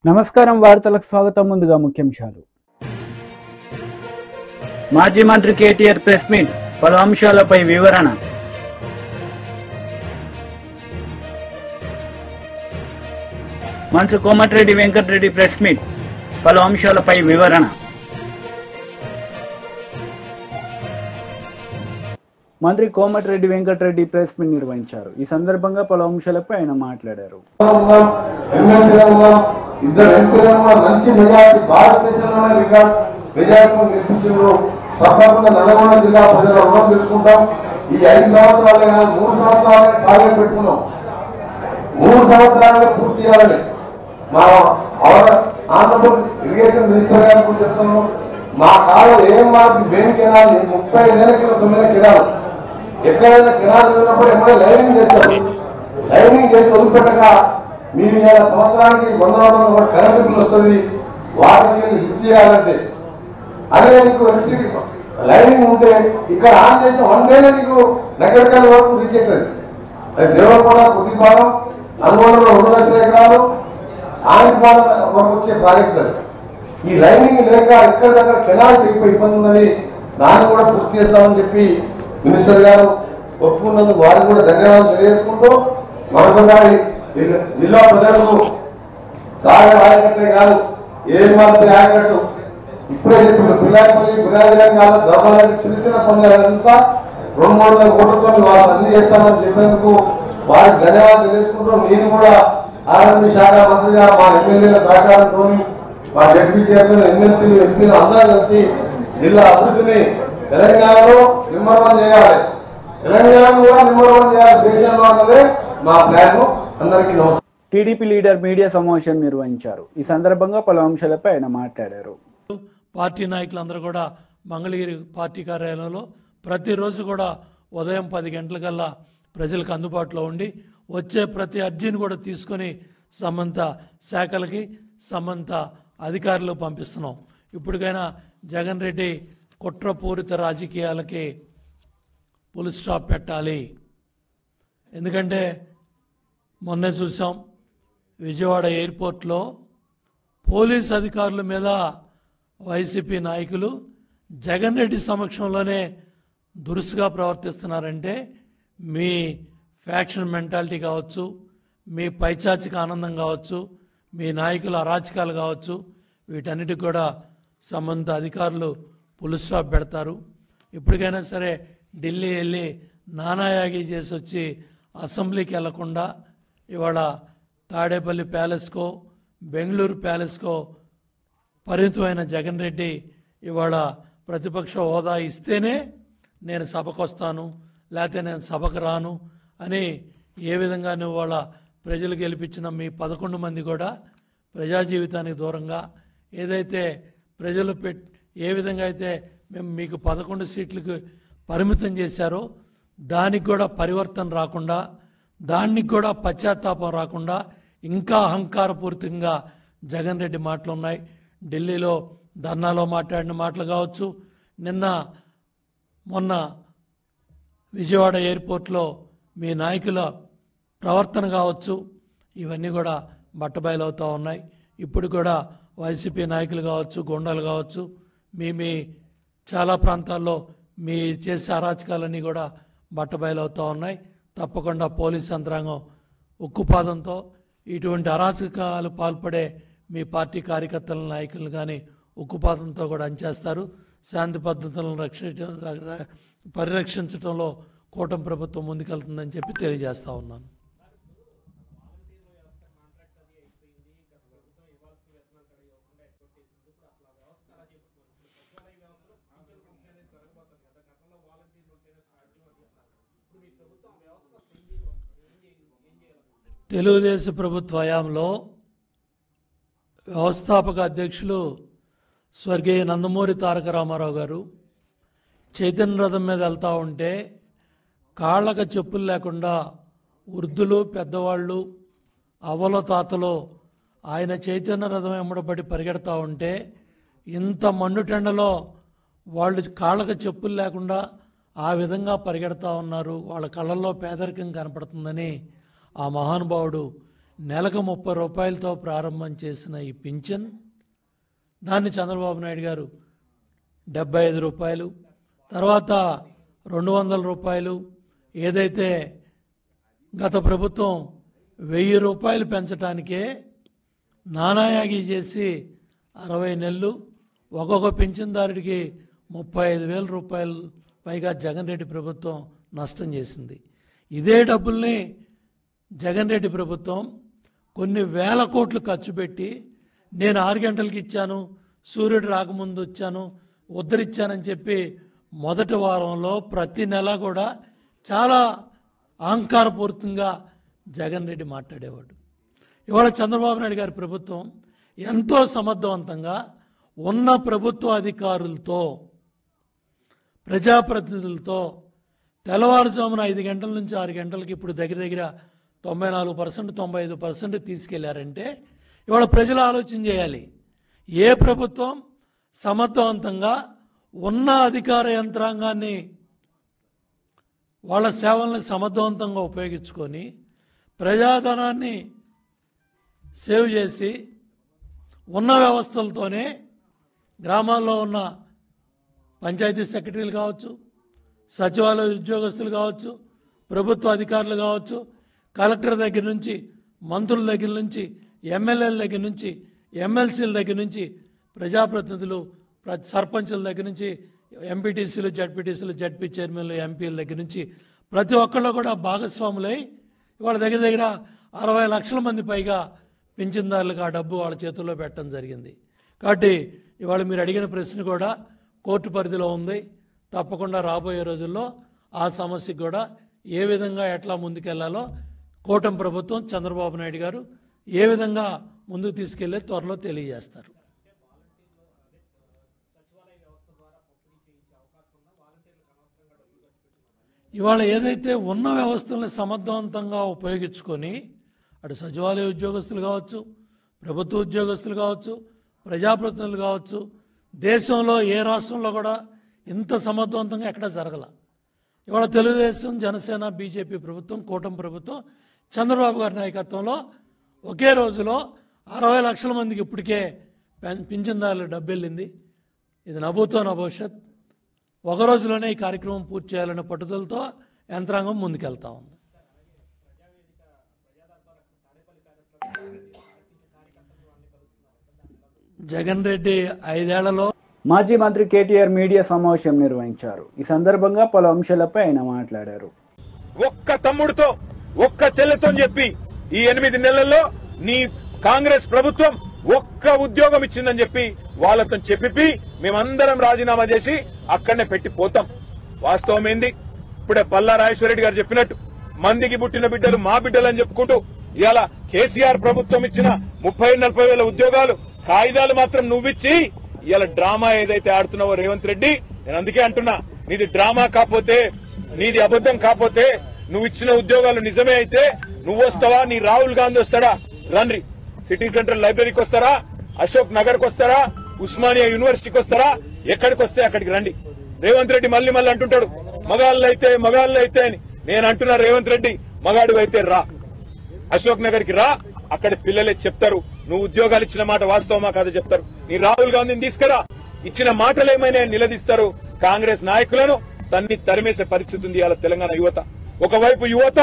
నమస్కారం వార్తలకు స్వాగతం. ముందుగా ముఖ్యాంశాలు. మాజీ మంత్రి కేటీఆర్ ప్రెస్ మీట్, పలు అంశాలపై వివరణ. మంత్రి కోమటిరెడ్డి వెంకటరెడ్డి ప్రెస్ మీట్, పలు అంశాలపై వివరణ. మంత్రి కోమటిరెడ్డి వెంకటరెడ్డి ప్రెస్ మీట్ నిర్వహించారు. ఈ సందర్భంగా పలు అంశాలపై ఆయన మాట్లాడారు. ఇద్దరు ఎంపీలను మంచి మెజార్టీ భారతదేశంలోనే రికార్డ్ మెజార్టీని నిర్మించారు. తప్పకుండా నల్గొండ జిల్లా ప్రజల రుణం తెలుసుకుంటాం. ఈ 5 సంవత్సరాలే కాదు, 3 సంవత్సరాలే టార్గెట్ పెట్టుకున్నాం. 3 సంవత్సరాలే పూర్తి చేయాలని మా ఆంధ్రప్రదేశ్ ఇరిగేషన్ మినిస్టర్ గారు కూడా చెప్తున్నాం. మా కాలం ఏం మాకు మెయిన్ కెనాల్ 35 కిలో 9 కెనాల్ ఎక్కడైనా కెనాల్ ఉన్నప్పుడు ఎక్కడో లైనింగ్ చేస్తారు. లైనింగ్ చేసి వదిలిపెట్టక మీరు ఇలా సంవత్సరానికి 100 కరెంటు బిల్లు వస్తుంది. వాటికి లిఫ్ట్ చేయాలంటే అదే నీకు లైనింగ్ ఉంటే ఇక్కడ ఆన్ చేసిన 1 డేలో నీకు నగరికల్ వరకు రీచ్ అవుతుంది. అది దేవరకొండ కొద్ది భాగం, నల్గొండలో 2 లక్షల ఎకరాలు ఆంధ్రపాలెం వరకు వచ్చే ప్రాజెక్ట్ అది. ఈ లైనింగ్ లేక ఎక్కడ దగ్గర కెనాల్ తెగిపోయి ఇబ్బంది ఉన్నది. దాన్ని కూడా పూర్తి చేద్దామని చెప్పి మినిస్టర్ గారు ఒప్పుకున్నందుకు వారికి కూడా ధన్యవాదాలు తెలియజేసుకుంటూ మరొకసారి జిల్లా ప్రజలకు సాగర ఆయకట్టే కాదు, ఏం మాత్రం ఆయకట్టు ఇప్పుడే చెప్పిన పిల్లాపల్లి గురాజీరంగాల దర్బాలని చిన్న చిన్న పనులంతా 2-3 కోట్లతో వాళ్ళు అన్ని చేస్తామని చెప్పినందుకు వారికి ధన్యవాదాలు తెలియజేసుకుంటూ నేను కూడా ఆర్ఎంపీ శాఖ మంత్రిగా మా ఎమ్మెల్యేల సహకారంతో మా డిప్యూటీ చైర్మన్, ఎమ్మెల్సీలు, ఎంపీలు అందరూ కలిసి జిల్లా అభివృద్ధిని తెలంగాణలో నెంబర్ 1 చేయాలి. తెలంగాణను కూడా నెంబర్ 1 చేయాలి దేశంలో అన్నదే మా ప్లాన్. అందరికీ నమస్కారం. టీడీపీ లీడర్ మీడియా సమావేశం నిర్వహించారు. ఈ సందర్భంగా పలు అంశాలపై ఆయన మాట్లాడారు. పార్టీ నాయకులందరూ కూడా మంగళగిరి పార్టీ కార్యాలయంలో ప్రతిరోజు కూడా ఉదయం 10 గంటలకల్లా ప్రజలకు అందుబాటులో ఉండి వచ్చే ప్రతి అర్జీని కూడా తీసుకొని సంబంధిత శాఖలకి సంబంధిత అధికారులు పంపిస్తున్నాం. ఇప్పటికైనా జగన్ రెడ్డి కుట్రపూరిత రాజకీయాలకి ఫుల్ స్టాప్ పెట్టాలి. ఎందుకంటే మొన్నే చూసాం, విజయవాడ ఎయిర్పోర్ట్లో పోలీస్ అధికారుల మీద వైసీపీ నాయకులు జగన్ రెడ్డి సమక్షంలోనే దురుసుగా ప్రవర్తిస్తున్నారంటే మీ ఫ్యాక్షన్ మెంటాలిటీ కావచ్చు, మీ పైచాచిక ఆనందం కావచ్చు, మీ నాయకుల అరాచకాలు కావచ్చు, వీటన్నిటికి కూడా సంబంధిత అధికారులు ఫుల్ స్టాప్ పెడతారు. ఇప్పటికైనా సరే ఢిల్లీ వెళ్ళి నానాయాగి చేసి వచ్చి అసెంబ్లీకి వెళ్లకుండా ఇవాళ తాడేపల్లి ప్యాలెస్కో బెంగళూరు ప్యాలెస్కో పరిమితమైన జగన్ రెడ్డి ఇవాళ ప్రతిపక్ష హోదా ఇస్తేనే నేను సభకు వస్తాను, లేకపోతే నేను సభకు రాను అని ఏ విధంగా నువ్వు వాళ్ళ ప్రజలు గెలిపించిన మీ 11 మంది కూడా ప్రజా జీవితానికి దూరంగా ఏదైతే ప్రజలు ఏ విధంగా అయితే మేము మీకు 11 సీట్లకు పరిమితం చేశారో దానికి కూడా పరివర్తన రాకుండా, దానికి కూడా పశ్చాత్తాపం రాకుండా ఇంకా అహంకారపూరితంగా జగన్ రెడ్డి మాటలు ఉన్నాయి. ఢిల్లీలో ధర్నాలో మాట్లాడిన మాటలు కావచ్చు, మొన్న విజయవాడ ఎయిర్పోర్ట్లో మీ నాయకుల ప్రవర్తన కావచ్చు, ఇవన్నీ కూడా బట్టబయలవుతూ ఉన్నాయి. ఇప్పుడు కూడా వైసీపీ నాయకులు కావచ్చు, గుండాలు కావచ్చు, మీ చాలా ప్రాంతాల్లో మీ చేసే అరాచకాలన్నీ కూడా బట్టబయలవుతూ ఉన్నాయి. తప్పకుండా పోలీస్ యంత్రాంగం ఉక్కుపాదంతో ఇటువంటి అరాచకాలు పాల్పడే మీ పార్టీ కార్యకర్తల నాయకులను కానీ ఉక్కుపాదంతో కూడా అంచేస్తారు. శాంతి పద్ధతులను పరిరక్షించడంలో కూటమి ప్రభుత్వం ముందుకెళ్తుందని చెప్పి తెలియజేస్తా ఉన్నాను. తెలుగుదేశం ప్రభుత్వ హయాంలో వ్యవస్థాపక అధ్యక్షులు స్వర్గీయ నందమూరి తారక రామారావు గారు చైతన్య రథం మీద వెళ్తూ ఉంటే కాళ్ళకు చెప్పులు లేకుండా వృద్ధులు, పెద్దవాళ్ళు, అవ్వల తాతలు ఆయన చైతన్య రథం వెంబడబడి పరిగెడతా ఉంటే ఇంత మండుటెండలో వాళ్ళు కాళ్ళకు చెప్పులు లేకుండా ఆ విధంగా పరిగెడతా ఉన్నారు. వాళ్ళ కళ్ళల్లో పేదరికం కనపడుతుందని ఆ మహానుభావుడు నెలకు 30 రూపాయలతో ప్రారంభం చేసిన ఈ పింఛన్ దాన్ని చంద్రబాబు నాయుడు గారు 75 రూపాయలు, తర్వాత 200 రూపాయలు, ఏదైతే గత ప్రభుత్వం 1000 రూపాయలు పెంచడానికే నానాయాగి చేసి 60 నెలలు ఒక్కొక్క పింఛన్దారుడికి 35,000 రూపాయలు పైగా జగన్ రెడ్డి ప్రభుత్వం నష్టం చేసింది. ఇదే డబ్బుల్ని జగన్ రెడ్డి ప్రభుత్వం కొన్ని వేల కోట్లు ఖర్చు పెట్టి నేను 6 గంటలకి ఇచ్చాను, సూర్యుడు రాకముందు వచ్చాను, ఉద్ధరించానని చెప్పి మొదటి వారంలో ప్రతి నెల కూడా చాలా అహంకారపూరితంగా జగన్ రెడ్డి మాట్లాడేవాడు. ఇవాళ చంద్రబాబు నాయుడు గారి ప్రభుత్వం ఎంతో సమర్థవంతంగా ఉన్న ప్రభుత్వ అధికారులతో, ప్రజాప్రతినిధులతో తెల్లవారుజామున 5 గంటల నుంచి 6 గంటలకి ఇప్పుడు దగ్గర దగ్గర 94%, 95% తీసుకెళ్లారంటే ఇవాళ ప్రజలు ఆలోచన చేయాలి. ఏ ప్రభుత్వం సమర్థవంతంగా ఉన్న అధికార యంత్రాంగాన్ని వాళ్ళ సేవల్ని సమర్థవంతంగా ఉపయోగించుకొని ప్రజాధనాన్ని సేవ్ చేసి ఉన్న వ్యవస్థలతోనే గ్రామాల్లో ఉన్న పంచాయతీ సెక్రటరీలు కావచ్చు, సచివాలయ ఉద్యోగస్తులు కావచ్చు, ప్రభుత్వ అధికారులు కావచ్చు, కలెక్టర్ దగ్గర నుంచి, మంత్రుల దగ్గర నుంచి, ఎమ్మెల్యేల దగ్గర నుంచి, ఎమ్మెల్సీల దగ్గర నుంచి, ప్రజాప్రతినిధులు, సర్పంచుల దగ్గర నుంచి, ఎంపీటీసీలు, జడ్పీటీసీలు, జడ్పీ చైర్మన్లు, ఎంపీల దగ్గర నుంచి ప్రతి ఒక్కళ్ళు కూడా భాగస్వాములై ఇవాళ దగ్గర దగ్గర 60 లక్షల మంది పైగా పింఛన్దారులకు ఆ డబ్బు వాళ్ళ చేతుల్లో పెట్టడం జరిగింది. కాబట్టి ఇవాళ మీరు అడిగిన ప్రశ్న కూడా కోర్టు పరిధిలో ఉంది. తప్పకుండా రాబోయే రోజుల్లో ఆ సమస్యకు కూడా ఏ విధంగా ఎట్లా ముందుకెళ్లాలో కూటమి ప్రభుత్వం, చంద్రబాబు నాయుడు గారు ఏ విధంగా ముందుకు తీసుకెళ్లే త్వరలో తెలియజేస్తారు. ఇవాళ ఏదైతే ఉన్న వ్యవస్థలను సమర్థవంతంగా ఉపయోగించుకొని అటు సచివాలయ ఉద్యోగస్తులు కావచ్చు, ప్రభుత్వ ఉద్యోగస్తులు కావచ్చు, ప్రజాప్రతినిధులు కావచ్చు, దేశంలో ఏ రాష్ట్రంలో కూడా ఇంత సమర్థవంతంగా ఎక్కడా జరగల. ఇవాళ తెలుగుదేశం, జనసేన, బీజేపీ ప్రభుత్వం, కూటమి ప్రభుత్వం చంద్రబాబు గారి నాయకత్వంలో ఒకే రోజులో 60 లక్షల మందికి ఇప్పటికే పింఛన్దారులు డబ్బు వెళ్ళింది. ఇది నభూతో నభవిష్యత్. ఒక రోజులోనే ఈ కార్యక్రమం పూర్తి చేయాలనే పట్టుదలతో యంత్రాంగం ముందుకెళ్తా ఉంది. జగన్ రెడ్డి 5 ఏళ్లలో మాజీ మంత్రి కేటీఆర్ మీడియా సమావేశం నిర్వహించారు. ఈ సందర్భంగా పలు అంశాలపై ఆయన మాట్లాడారు. ఒక్క తమ్ముడితో, ఒక్క చెల్లెతో చెప్పి ఈ 8 నెలల్లో నీ కాంగ్రెస్ ప్రభుత్వం ఒక్క ఉద్యోగం ఇచ్చిందని చెప్పి వాళ్ళతో చెప్పి మేమందరం రాజీనామా చేసి అక్కడనే పెట్టి పోతాం. వాస్తవం ఏంది? ఇప్పుడే పల్లా రాజేశ్వరరెడ్డి గారు చెప్పినట్టు మందికి పుట్టిన బిడ్డలు మా బిడ్డలు అని చెప్పుకుంటూ ఇవాళ కేసీఆర్ ప్రభుత్వం ఇచ్చిన 30-40 వేల ఉద్యోగాలు కాగితాలు మాత్రం నువ్విచ్చి ఇవాళ డ్రామా ఏదైతే ఆడుతున్నావో రేవంత్ రెడ్డి, నేను అందుకే అంటున్నా, నీది డ్రామా కాకపోతే, నీది అబద్ధం కాకపోతే, నువ్వు ఇచ్చిన ఉద్యోగాలు నిజమే అయితే నువ్వు వస్తావా, నీ రాహుల్ గాంధీ వస్తాడా? రండి, సిటీ సెంట్రల్ లైబ్రరీకి వస్తారా, అశోక్ నగర్ కు వస్తారా, ఉస్మానియా యూనివర్సిటీకి వస్తారా, ఎక్కడికి వస్తే అక్కడికి రండి. రేవంత్ రెడ్డి మళ్ళీ అంటుంటాడు మగాళ్ళు అయితే అని. నేను అంటున్నా రేవంత్ రెడ్డి, మగాడు అయితే రా, అశోక్ నగర్ కి రా, అక్కడ పిల్లలే చెప్తారు నువ్వు ఉద్యోగాలు ఇచ్చిన మాట వాస్తవమా కాదో చెప్తారు. నీ రాహుల్ గాంధీని తీసుకురా, ఇచ్చిన మాటలేమైనా నిలదీస్తారు. కాంగ్రెస్ నాయకులను తరిమేసే పరిస్థితి ఉంది ఇవాళ తెలంగాణ యువత. ఒకవైపు యువత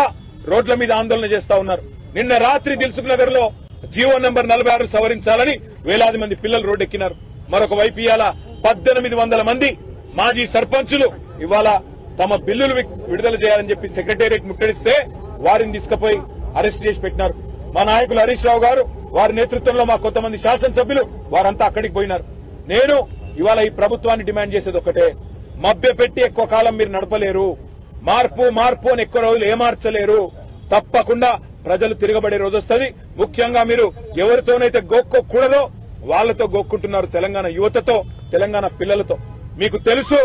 రోడ్ల మీద ఆందోళన చేస్తా ఉన్నారు. నిన్న రాత్రి దిల్సుఖ్ నగర్ లో జీవో నంబర్ 46 సవరించాలని వేలాది మంది పిల్లలు రోడ్డెక్కినారు. మరొక వైపు ఇవాళ 1800 మంది మాజీ సర్పంచులు ఇవాళ తమ బిల్లులు విడుదల చేయాలని చెప్పి సెక్రటేరియట్ ముట్టడిస్తే వారిని తీసుకుపోయి అరెస్ట్ చేసి పెట్టినారు. మా నాయకులు హరీష్ రావు గారు, వారి నేతృత్వంలో మా కొంతమంది శాసనసభ్యులు వారంతా అక్కడికి పోయినారు. నేను ఇవాళ ఈ ప్రభుత్వాన్ని డిమాండ్ చేసేది ఒకటే, మభ్య పెట్టి ఎక్కువ కాలం మీరు నడపలేరు. మార్పు అని ఎక్కువ రోజులు ఏమార్చలేరు. తప్పకుండా ప్రజలు తిరగబడే రోజు వస్తుంది. ముఖ్యంగా మీరు ఎవరితోనైతే గోక్కోకూడదో వాళ్లతో గోక్కుంటున్నారు, తెలంగాణ యువతతో, తెలంగాణ పిల్లలతో. మీకు తెలుసు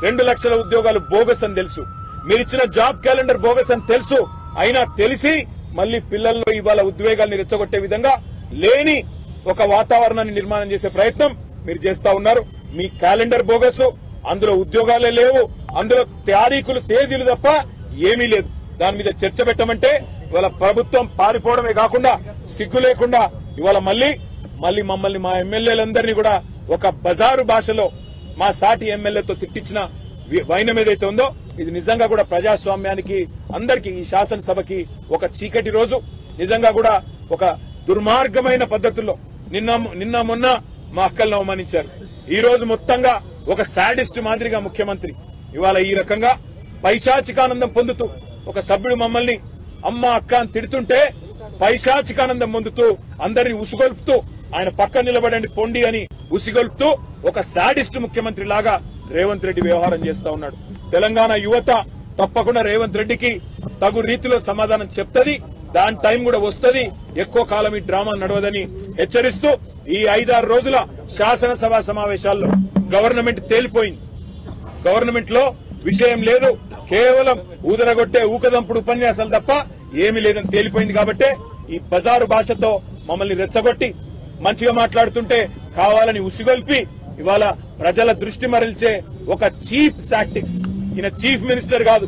2 లక్షల ఉద్యోగాలు బోగస్ అని తెలుసు, మీరిచ్చిన జాబ్ క్యాలెండర్ బోగస్ అని తెలుసు. అయినా తెలిసి మళ్లీ పిల్లల్లో ఇవాళ ఉద్వేగాల్ని రెచ్చగొట్టే విధంగా లేని ఒక వాతావరణాన్ని నిర్మాణం చేసే ప్రయత్నం మీరు చేస్తా ఉన్నారు. మీ క్యాలెండర్ బోగస్, అందులో ఉద్యోగాలే లేవు, అందులో తారీఖులు తేదీలు తప్ప ఏమీ లేదు. దాని మీద చర్చ పెట్టమంటే ఇవాళ ప్రభుత్వం పారిపోవడమే కాకుండా సిగ్గు లేకుండా ఇవాళ మళ్ళీ మమ్మల్ని మా ఎమ్మెల్యేలందరినీ కూడా ఒక బజారు భాషలో మా సాటి ఎమ్మెల్యేతో తిట్టించిన వైనం ఏదైతే ఉందో ఇది నిజంగా కూడా ప్రజాస్వామ్యానికి అందరికీ ఈ శాసనసభకి ఒక చీకటి రోజు. నిజంగా కూడా ఒక దుర్మార్గమైన పద్ధతుల్లో నిన్న మొన్న మా అక్కలను అవమానించారు. ఈ రోజు మొత్తంగా ఒక సాడిస్ట్ మాదిరిగా ముఖ్యమంత్రి ఇవాళ ఈ రకంగా పైశాచికానందం పొందుతూ ఒక సభ్యుడు మమ్మల్ని అమ్మ అక్క అని తిడుతుంటే పైశాచికానందం పొందుతూ అందరినీ ఉసుగొల్పుతూ ఆయన పక్కన నిలబడండి పొండి అని ఉసిగొల్పుతూ ఒక సాడిస్ట్ ముఖ్యమంత్రి లాగా రేవంత్ రెడ్డి వ్యవహారం చేస్తా ఉన్నాడు. తెలంగాణ యువత తప్పకుండా రేవంత్ రెడ్డికి తగు రీతిలో సమాధానం చెప్తది. దాని టైం కూడా వస్తుంది. ఎక్కువ కాలం ఈ డ్రామా నడవదని హెచ్చరిస్తూ ఈ 5-6 రోజుల శాసనసభ సమావేశాల్లో గవర్నమెంట్ తేలిపోయింది. గవర్నమెంట్ లో విషయం లేదు, కేవలం ఊదరగొట్టే ఊకదంపుడు ఉపన్యాసాలు తప్ప ఏమీ లేదని తేలిపోయింది. కాబట్టే ఈ బజారు భాషతో మమ్మల్ని రెచ్చగొట్టి మంచిగా మాట్లాడుతుంటే కావాలని ఉసిగొల్పి ఇవాళ ప్రజల దృష్టి మరల్చే ఒక చీప్ టాక్టిక్స్. ఈయన చీఫ్ మినిస్టర్ కాదు,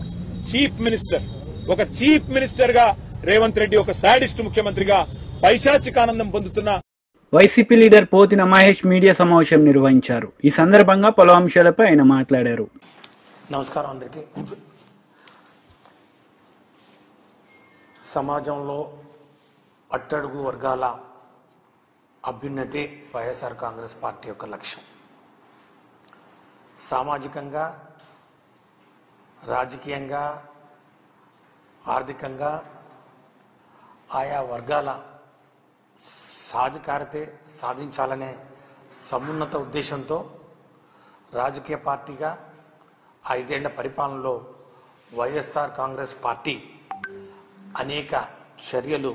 చీఫ్ మినిస్టర్. ఒక చీఫ్ మినిస్టర్ గా రేవంత్ రెడ్డి ఒక సాడిస్ట్ ముఖ్యమంత్రిగా పైశాచికానందం పొందుతున్న YCP leader Pothina Mahesh media సమావేశం నిర్వహించారు. ఈ సందర్భంగా పలు అంశాలపై ఆయన మాట్లాడారు. నమస్కారం అందరికీ. సమాజంలో అట్టడుగు వర్గాల అభ్యున్నతి వైఎస్ఆర్ కాంగ్రెస్ పార్టీ యొక్క లక్ష్యం. సామాజికంగా, రాజకీయంగా, ఆర్థికంగా ఆయా వర్గాల సాధికారతే సాధించాలనే సమున్నత ఉద్దేశంతో రాజకీయ పార్టీగా 5 ఏళ్ల పరిపాలనలో వైఎస్ఆర్ కాంగ్రెస్ పార్టీ అనేక చర్యలు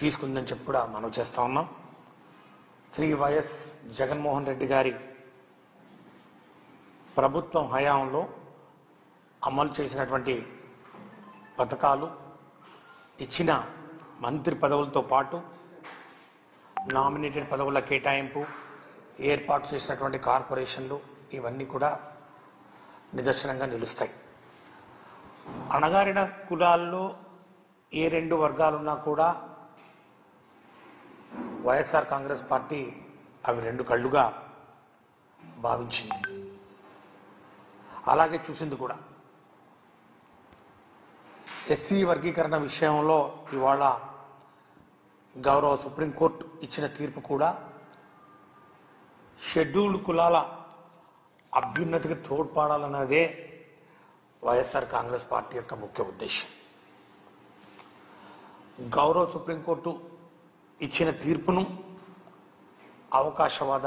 తీసుకుందని చెప్పి కూడా మనం చేస్తా ఉన్నాం. శ్రీ వైఎస్ జగన్మోహన్ రెడ్డి గారి ప్రభుత్వం హయాంలో అమలు చేసినటువంటి పథకాలు, ఇచ్చిన మంత్రి పదవులతో పాటు నామినేటెడ్ పదవుల కేటాయింపు, ఏర్పాటు చేసినటువంటి కార్పొరేషన్లు ఇవన్నీ కూడా నిదర్శనంగా నిలుస్తాయి. అణగారిన కులాల్లో ఏ 2 వర్గాలున్నా కూడా వైఎస్ఆర్ కాంగ్రెస్ పార్టీ అవి 2 కళ్ళుగా భావించింది. అలాగే చూసింది కూడా. ఎస్సీ వర్గీకరణ విషయంలో ఇవాళ గౌరవ సుప్రీంకోర్టు ఇచ్చిన తీర్పు కూడా షెడ్యూల్డ్ కులాల అభ్యున్నతికి తోడ్పడాలన్నదే వైఎస్ఆర్ కాంగ్రెస్ పార్టీ యొక్క ముఖ్య ఉద్దేశం. గౌరవ సుప్రీంకోర్టు ఇచ్చిన తీర్పును అవకాశవాద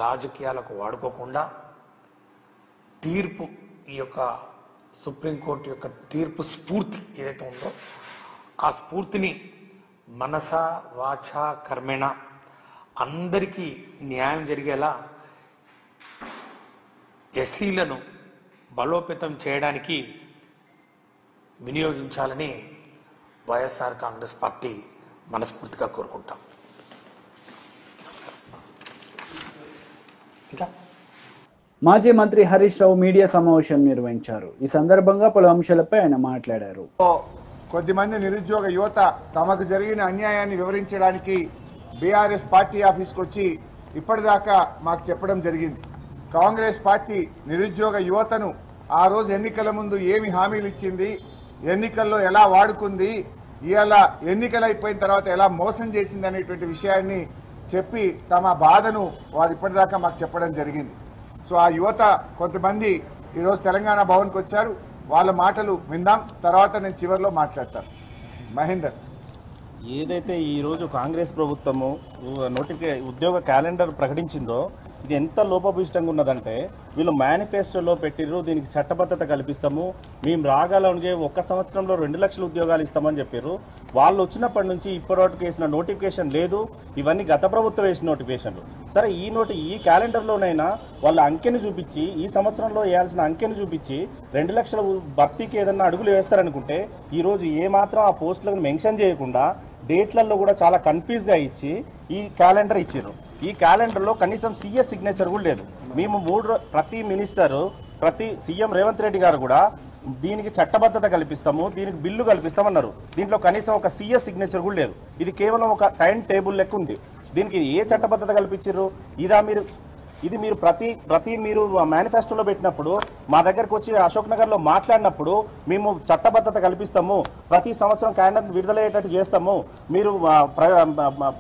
రాజకీయాలకు వాడుకోకుండా తీర్పు, ఈ యొక్క సుప్రీంకోర్టు యొక్క తీర్పు స్ఫూర్తి ఏదైతే ఉందో ఆ స్ఫూర్తిని మనస వాచ కర్మేణ అందరికీ న్యాయం జరిగేలా ఎస్సీలను బలోపేతం చేయడానికి వినియోగించాలని వైఎస్ఆర్ కాంగ్రెస్ పార్టీ మనస్ఫూర్తిగా కోరుకుంటాం. ఇంకా మాజీ మంత్రి హరీష్ రావు మీడియా సమావేశం నిర్వహించారు. ఈ సందర్భంగా పలు అంశాలపై ఆయన మాట్లాడారు. కొద్దిమంది నిరుద్యోగ యువత తమకు జరిగిన అన్యాయాన్ని వివరించడానికి బీఆర్ఎస్ పార్టీ ఆఫీస్కి వచ్చి ఇప్పటిదాకా మాకు చెప్పడం జరిగింది. కాంగ్రెస్ పార్టీ నిరుద్యోగ యువతను ఆ రోజు ఎన్నికల ముందు ఏమి హామీలు ఇచ్చింది, ఎన్నికల్లో ఎలా వాడుకుంది, ఇవాళ ఎన్నికలు అయిపోయిన తర్వాత ఎలా మోసం చేసింది అనేటువంటి విషయాన్ని చెప్పి తమ బాధను వారు ఇప్పటిదాకా మాకు చెప్పడం జరిగింది. సో ఆ యువత కొంతమంది ఈరోజు తెలంగాణ భవన్కి వచ్చారు. వాళ్ళ మాటలు విందాం, తర్వాత నేను చివరిలో మాట్లాడతాను. మహేందర్, ఏదైతే ఈరోజు కాంగ్రెస్ ప్రభుత్వము ఉద్యోగ క్యాలెండర్ ప్రకటించిందో ఇది ఎంత లోపభూయిష్టంగా ఉన్నదంటే, వీళ్ళు మేనిఫెస్టోలో పెట్టిర్రు దీనికి చట్టబద్ధత కల్పిస్తాము, మేము రాగలే 1 సంవత్సరంలో 2 లక్షల ఉద్యోగాలు ఇస్తామని చెప్పారు. వాళ్ళు వచ్చినప్పటి నుంచి ఇప్పటివరకు వేసిన నోటిఫికేషన్ లేదు. ఇవన్నీ గత ప్రభుత్వం వేసిన నోటిఫికేషన్లు. సరే, ఈ క్యాలెండర్లోనైనా వాళ్ళ అంకెను చూపించి, ఈ సంవత్సరంలో వేయాల్సిన అంకెను చూపించి 2 లక్షల భర్తీకి ఏదన్నా అడుగులు వేస్తారనుకుంటే ఈరోజు ఏమాత్రం ఆ పోస్టులను మెన్షన్ చేయకుండా డేట్లలో కూడా చాలా కన్ఫ్యూజ్గా ఇచ్చి ఈ క్యాలెండర్ ఇచ్చారు. ఈ క్యాలెండర్లో కనీసం సీఎస్ సిగ్నేచర్ కూడా లేదు. మేము ప్రతి మినిస్టరు, ప్రతి సీఎం రేవంత్ రెడ్డి గారు కూడా దీనికి చట్టబద్ధత కల్పిస్తాము, దీనికి బిల్లు కల్పిస్తామన్నారు. దీంట్లో కనీసం ఒక సీఎస్ సిగ్నేచర్ కూడా లేదు. ఇది కేవలం ఒక టైం టేబుల్ లెక్క ఉంది. దీనికి ఏ చట్టబద్ధత కల్పించారు? ఇది మీరు ప్రతి మీరు మేనిఫెస్టోలో పెట్టినప్పుడు మా దగ్గరకు వచ్చి అశోక్ నగర్ లో మాట్లాడినప్పుడు మేము చట్టబద్ధత కల్పిస్తాము, ప్రతి సంవత్సరం క్యాలెండర్ విడుదలయ్యేటట్టు చేస్తాము, మీరు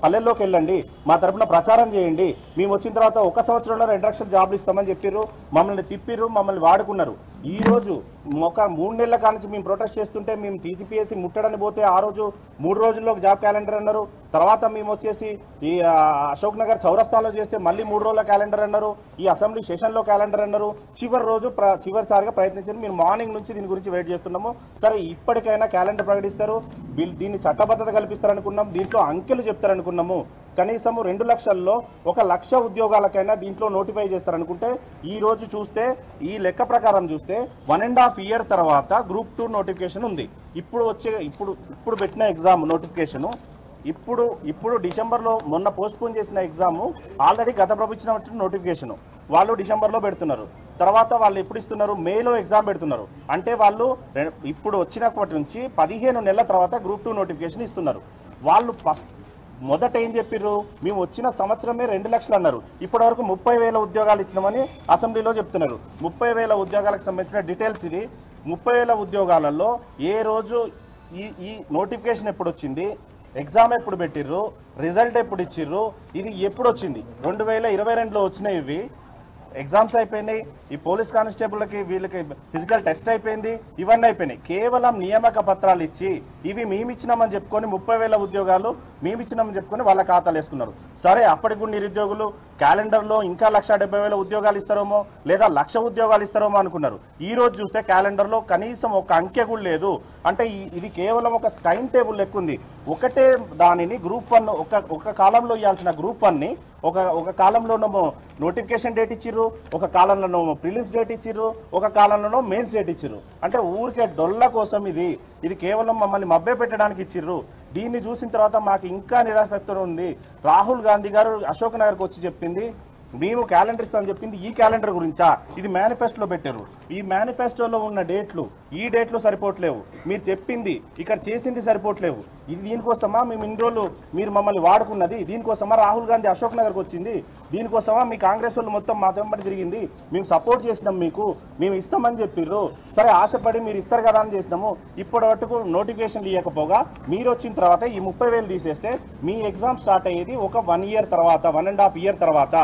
పల్లెల్లోకి వెళ్ళండి, మా తరఫున ప్రచారం చేయండి, మేము వచ్చిన తర్వాత ఒక సంవత్సరంలో 2 లక్షల జాబ్లు ఇస్తామని చెప్పారు. మమ్మల్ని తిప్పిర్రు, మమ్మల్ని వాడుకున్నారు. ఈ రోజు ఒక 3 నెలల కానుంచి మేము ప్రొటెస్ట్ చేస్తుంటే మేము టీజీపీఎస్సీ ముట్టడని పోతే ఆ రోజు 3 రోజుల్లో జాబ్ క్యాలెండర్ అన్నారు. తర్వాత మేము వచ్చేసి ఈ అశోక్ నగర్ చౌరస్తాలో చేస్తే మళ్ళీ 3 రోజుల క్యాలెండర్ అన్నారు. ఈ అసెంబ్లీ సెషన్ లో క్యాలెండర్ అన్నారు. చివరి రోజు చివరిసారిగా ప్రయత్నించారు. మేము మార్నింగ్ నుంచి దీని గురించి వెయిట్ చేస్తున్నాము. సరే ఇప్పటికైనా క్యాలెండర్ ప్రకటిస్తారు, దీన్ని చట్టబద్ధత కల్పిస్తారనుకున్నాం, దీంట్లో అంకెలు చెప్తారనుకున్నాము. కనీసం 2 లక్షల్లో 1 లక్ష ఉద్యోగాలకైనా దీంట్లో నోటిఫై చేస్తారనుకుంటే ఈ రోజు చూస్తే ఈ లెక్క ప్రకారం చూస్తే 1.5 year తర్వాత గ్రూప్ 2 నోటిఫికేషన్ ఉంది. ఇప్పుడు పెట్టిన ఎగ్జామ్ నోటిఫికేషన్ ఇప్పుడు డిసెంబర్లో మొన్న పోస్ట్పోన్ చేసిన ఎగ్జామ్ ఆల్రెడీ గత ప్రభుత్వం నోటిఫికేషన్ వాళ్ళు డిసెంబర్లో పెడుతున్నారు. తర్వాత వాళ్ళు ఎప్పుడు ఇస్తున్నారు? మేలో ఎగ్జామ్ పెడుతున్నారు. అంటే వాళ్ళు ఇప్పుడు వచ్చినప్పటి నుంచి 15 నెలల తర్వాత గ్రూప్ 2 నోటిఫికేషన్ ఇస్తున్నారు. వాళ్ళు మొదట ఏం చెప్పారు? మేము వచ్చిన సంవత్సరమే 2 లక్షలు అన్నారు. ఇప్పటి వరకు 30,000 ఉద్యోగాలు ఇచ్చినామని అసెంబ్లీలో చెప్తున్నారు. 30,000 ఉద్యోగాలకు సంబంధించిన డీటెయిల్స్ ఇది. 30,000 ఉద్యోగాలలో ఏ రోజు ఈ నోటిఫికేషన్ ఎప్పుడు వచ్చింది, ఎగ్జామ్ ఎప్పుడు పెట్టిర్రు, రిజల్ట్ ఎప్పుడు ఇచ్చిర్రు, ఇది ఎప్పుడు వచ్చింది? 2022లో వచ్చినాయి. ఇవి ఎగ్జామ్స్ అయిపోయినాయి. ఈ పోలీస్ కానిస్టేబుల్కి వీళ్ళకి ఫిజికల్ టెస్ట్ అయిపోయింది. ఇవన్నీ అయిపోయినాయి. కేవలం నియామక పత్రాలు ఇచ్చి ఇవి మేమిచ్చినామని చెప్పుకొని 30,000 ఉద్యోగాలు మేమిచ్చినామని చెప్పుకొని వాళ్ళ ఖాతాలు వేసుకున్నారు. సరే అప్పటికి కూడా నిరుద్యోగులు క్యాలెండర్లో ఇంకా 1,70,000 ఉద్యోగాలు ఇస్తారేమో లేదా 1,00,000 ఉద్యోగాలు ఇస్తారేమో అనుకున్నారు. ఈ రోజు చూస్తే క్యాలెండర్లో కనీసం ఒక అంకె కూడా లేదు. అంటే ఇది కేవలం ఒక టైం టేబుల్ లెక్క ఉంది. ఒకటే దానిని గ్రూప్ 1 ఒక కాలంలో ఇవ్వాల్సిన గ్రూప్ 1ని ఒక కాలంలోనేమో నోటిఫికేషన్ డేట్ ఇచ్చిర్రు, ఒక కాలంలోనేమో ప్రిలిమ్స్ డేట్ ఇచ్చిర్రు, ఒక కాలంలోనో మెయిన్స్ డేట్ ఇచ్చిర్రు. అంటే ఊరికే డొల్ల కోసం ఇది కేవలం మమ్మల్ని మభ్య పెట్టడానికి ఇచ్చిర్రు. దీన్ని చూసిన తర్వాత మాకు ఇంకా నిరాసక్తి ఉంది. రాహుల్ గాంధీ గారు అశోక్ నగర్కి వచ్చి చెప్పింది మేము క్యాలెండర్ ఇస్తామని చెప్పింది ఈ క్యాలెండర్ గురించా? ఇది మేనిఫెస్టోలో పెట్టారు. ఈ మేనిఫెస్టోలో ఉన్న డేట్లు ఈ డేట్లు సరిపోవట్లేవు. మీరు చెప్పింది ఇక్కడ చేసింది సరిపోవట్లేవు. ఇది దీనికోసమా మేము ఇన్ని రోజులు మీరు మమ్మల్ని వాడుకున్నది? దీనికోసమా రాహుల్ గాంధీ అశోక్ నగర్కి వచ్చింది? దీనికోసమా మీ కాంగ్రెస్ వాళ్ళు మొత్తం మా వెంబడి తిరిగింది? మేము సపోర్ట్ చేసినాం, మీకు మేము ఇస్తామని చెప్పిర్రు. సరే ఆశపడి మీరు ఇస్తారు కదా అని చేసినాము. ఇప్పటి వరకు నోటిఫికేషన్ ఇవ్వకపోగా మీరు వచ్చిన తర్వాత ఈ 30,000 తీసేస్తే మీ ఎగ్జామ్ స్టార్ట్ అయ్యేది ఒక 1 year తర్వాత, 1.5 year తర్వాత.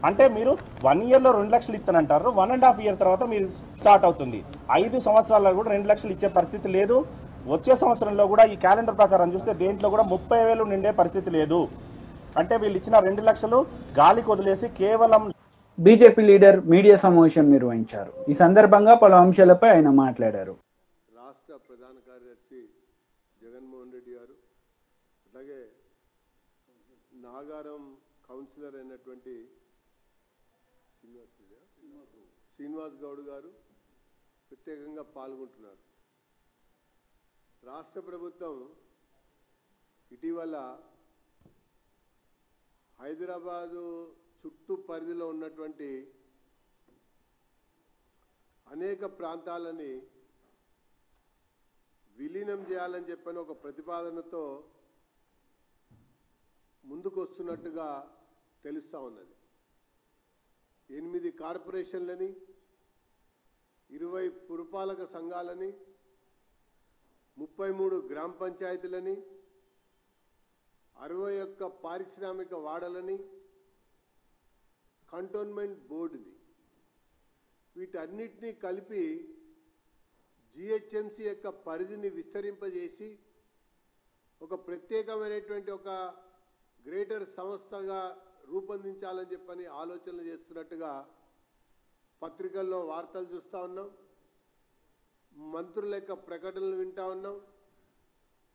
అంటే మీరు 1 yearలో 2 లక్షలు ఇస్తానంటారు, 1.5 year తర్వాత మీరు స్టార్ట్ అవుతుంది. 5 సంవత్సరాల్లో కూడా 2 లక్షలు ఇచ్చే పరిస్థితి లేదు. వచ్చే సంవత్సరంలో కూడా ఈ క్యాలెండర్ ప్రకారం చూస్తే దేంట్లో కూడా 30,000 నిండే పరిస్థితి లేదు. అంటే వీళ్ళు ఇచ్చిన 2 లక్షలు గాలికి వదిలేసి కేవలం. బీజేపీ లీడర్ మీడియా సమావేశం నిర్వహించారు. ఈ సందర్భంగా పలు అంశాలపై ఆయన మాట్లాడారు. రాష్ట్ర ప్రధాన కార్యదర్శి జగన్మోహన్ రెడ్డి గారు, అలాగే నాగారం కౌన్సిలర్ అయినటువంటి శ్రీనివాస్ గౌడ్ గారు ప్రత్యేకంగా పాల్గొంటున్నారు. రాష్ట్ర ప్రభుత్వం ఇటీవల హైదరాబాదు చుట్టూ పరిధిలో ఉన్నటువంటి అనేక ప్రాంతాలని విలీనం చేయాలని చెప్పని ఒక ప్రతిపాదనతో ముందుకు వస్తున్నట్టుగా తెలుస్తూ ఉన్నది. 8 కార్పొరేషన్లని, 20 పురపాలక సంఘాలని, 33 గ్రామ పంచాయతీలని, 61 పారిశ్రామిక వాడలని, కంటోన్మెంట్ బోర్డుని, వీటన్నిటినీ కలిపి జిహెచ్ఎంసీ యొక్క పరిధిని విస్తరింపజేసి ఒక ప్రత్యేకమైనటువంటి ఒక గ్రేటర్ సంస్థగా రూపొందించాలని చెప్పని ఆలోచనలు చేస్తున్నట్టుగా పత్రికల్లో వార్తలు చూస్తూ ఉన్నాం. మంత్రుల యొక్క ప్రకటనలు వింటూ ఉన్నాం.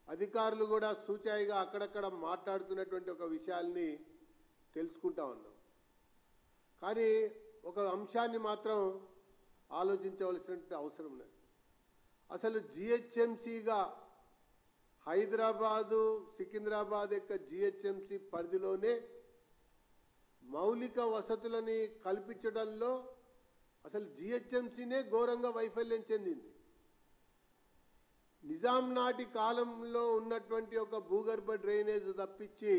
అధికారులు కూడా సూచాయిగా అక్కడక్కడ మాట్లాడుతున్నటువంటి ఒక విషయాల్ని తెలుసుకుంటా ఉన్నాం. కానీ ఒక అంశాన్ని మాత్రం ఆలోచించవలసినటువంటి అవసరం ఉన్నది. అసలు జిహెచ్ఎంసీగా హైదరాబాదు, సికింద్రాబాద్ యొక్క జిహెచ్ఎంసీ పరిధిలోనే మౌలిక వసతులని కల్పించడంలో అసలు జిహెచ్ఎంసీనే ఘోరంగా వైఫల్యం చెందింది. నిజాం నాటి కాలంలో ఉన్నటువంటి ఒక భూగర్భ డ్రైనేజ్ తప్పించి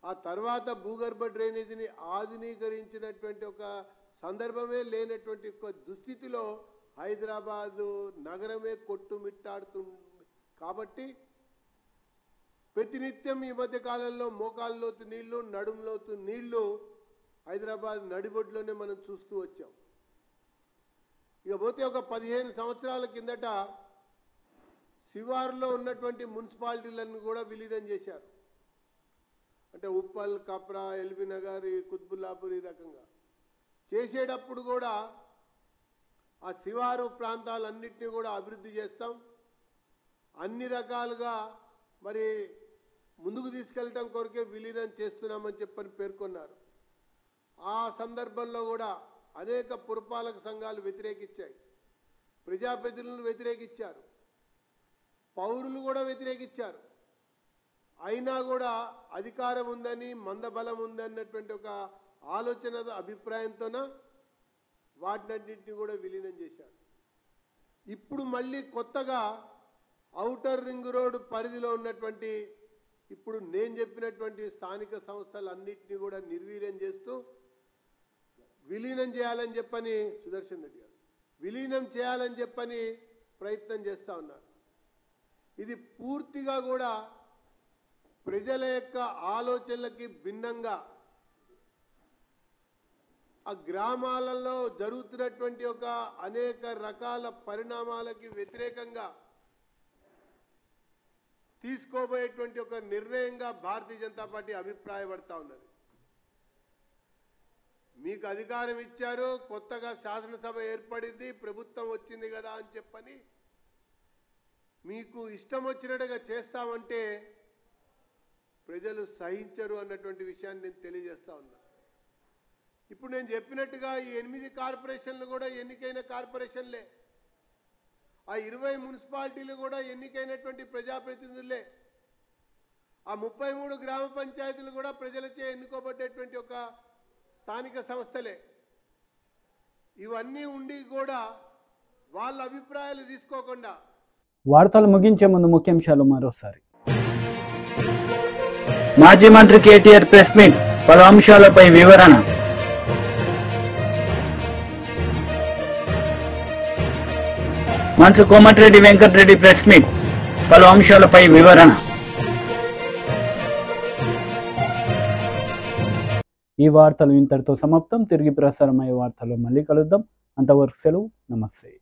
ఆ తర్వాత భూగర్భ డ్రైనేజీని ఆధునీకరించినటువంటి ఒక సందర్భమే లేనటువంటి ఒక దుస్థితిలో హైదరాబాదు నగరమే కొట్టుమిట్టాడుతుంది. కాబట్టి ప్రతినిత్యం ఈ మధ్య కాలంలో మోకాల్లోతు నీళ్లు, నడుంలోతు నీళ్లు హైదరాబాద్ నడిబొడ్లోనే మనం చూస్తూ వచ్చాం. ఇక పోతే ఒక 15 సంవత్సరాల కిందట శివారులో ఉన్నటువంటి మున్సిపాలిటీలను కూడా విలీనం చేశారు. అంటే ఉప్పల్, కప్రా, ఎల్బీ నగర్, కుత్బుల్లాపూర్ ఈ రకంగా చేసేటప్పుడు కూడా ఆ శివారు ప్రాంతాలన్నింటినీ కూడా అభివృద్ధి చేస్తాం, అన్ని రకాలుగా మరి ముందుకు తీసుకెళ్ళటం కొరకే విలీనం చేస్తున్నామని చెప్పని పేర్కొన్నారు. ఆ సందర్భంలో కూడా అనేక పురపాలక సంఘాలు వ్యతిరేకించాయి, ప్రజాప్రతినిధులు వ్యతిరేకించారు, పౌరులు కూడా వ్యతిరేకించారు. అయినా కూడా అధికారం ఉందని, మందబలం ఉందన్నటువంటి ఒక ఆలోచన అభిప్రాయంతోన వాటినన్నింటినీ కూడా విలీనం చేశారు. ఇప్పుడు మళ్ళీ కొత్తగా ఔటర్ రింగ్ రోడ్ పరిధిలో ఉన్నటువంటి ఇప్పుడు నేను చెప్పినటువంటి స్థానిక సంస్థలన్నింటినీ కూడా నిర్వీర్యం చేస్తూ విలీనం చేయాలని చెప్పని సుదర్శన్ రెడ్డి గారు విలీనం చేయాలని చెప్పని ప్రయత్నం చేస్తూ ఉన్నారు. ఇది పూర్తిగా కూడా ప్రజల యొక్క ఆలోచనలకి భిన్నంగా ఆ గ్రామాలలో జరుగుతున్నటువంటి ఒక అనేక రకాల పరిణామాలకి వ్యతిరేకంగా తీసుకోబోయేటువంటి ఒక నిర్ణయంగా భారతీయ జనతా పార్టీ అభిప్రాయపడతా ఉన్నది. మీకు అధికారం ఇచ్చారు, కొత్తగా శాసనసభ ఏర్పడింది, ప్రభుత్వం వచ్చింది కదా అని చెప్పని మీకు ఇష్టం వచ్చినట్టుగా చేస్తామంటే ప్రజలు సహించరు అన్నటువంటి విషయాన్ని నేను తెలియజేస్తా ఉన్నా. ఇప్పుడు నేను చెప్పినట్టుగా ఈ 8 కార్పొరేషన్లు కూడా ఎన్నికైన కార్పొరేషన్లే, ఆ 20 మున్సిపాలిటీలు కూడా ఎన్నికైనటువంటి ప్రజాప్రతినిధులే, ఆ 33 గ్రామ పంచాయతీలు కూడా ప్రజలచే ఎన్నుకోబడ్డటువంటి ఒక స్థానిక సంస్థలే. ఇవన్నీ ఉండి కూడా వాళ్ళ అభిప్రాయాలు తీసుకోకుండా. వార్తలు ముగించే ముందు ముఖ్యాంశాలు మరోసారి. మాజీ మంత్రి కేటీఆర్ ప్రెస్ మీట్, పలు అంశాలపై వివరణ. మంత్రి కోమటిరెడ్డి వెంకటరెడ్డి ప్రెస్ మీట్, పలు అంశాలపై వివరణ. ఈ వార్తలు ఇంతటితో సమాప్తం. తిరిగి ప్రసారమయ్యే వార్తలు మళ్ళీ కలుద్దాం. అంతవరకు సెలవు. నమస్తే.